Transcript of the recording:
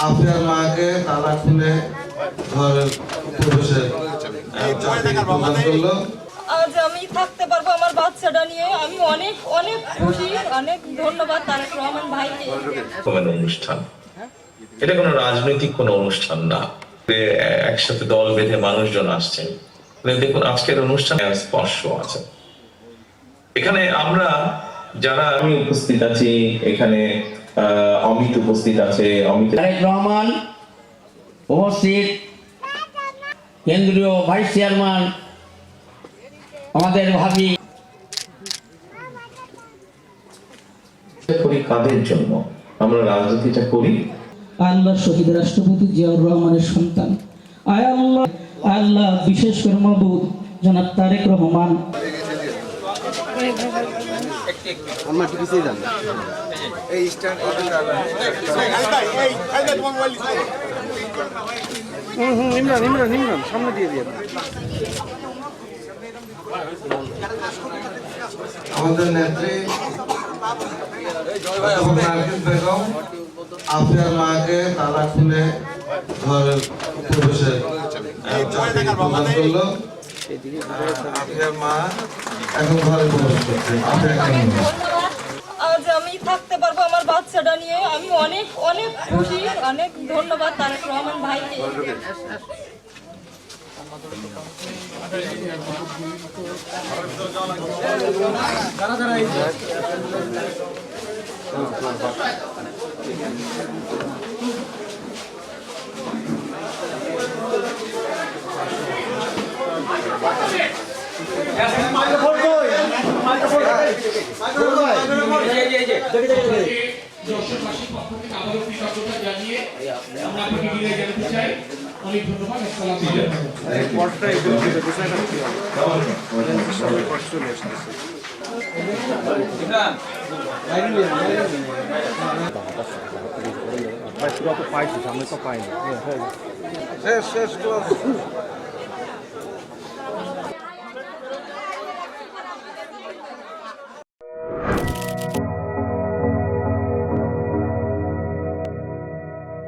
আফিয়ার মাকে তালা খুলে ঘরের প্রবেশের প্রদান করলো। আজ আমি থাকতে পারবো আমার বাচ্চাটা নিয়ে, আমি অনেক অনেক খুশি। অনেক ধন্যবাদ তারেক রহমান ভাইকে। অনুষ্ঠান, এটা কোনো রাজনৈতিক কোনো অনুষ্ঠান না, একসাথে দল বেঁধে মানুষজন আসছেন। দেখুন আজকের অনুষ্ঠানে স্পর্শ আছে। এখানে আমরা যারা আমি উপস্থিত আছি, এখানে অমিত উপস্থিত আছে, অমিত তারেক রহমান উপস্থিত, কেন্দ্রীয় ভাইস চেয়ারম্যান আমাদের ভাবি। কাদের জন্য আমরা রাজনীতিটা করি? আল্লাহ শহীদ রাষ্ট্রপতি জিয়াউর রহমানের সন্তান। আয় আল্লাহ, আল্লাহ বিশেষ করে মাহবুব জনাব তারেক রহমান। সামনে দিয়ে দিয়ে আমাদের নেত্রী নার্গিস বেগম আফিয়ার মাকে তালা খুলে ঘরের প্রবেশের প্রদান করলো। আফিয়ার মা এখন ঘরে প্রবেশ করছে। আজ আমি থাকতে পারবো আমার বাচ্চাটা নিয়ে, আমি অনেক অনেক খুশি। অনেক ধন্যবাদ তারেক রহমান ভাইকে। পাইছি, সামনে তো পাইনি। শেষ শেষ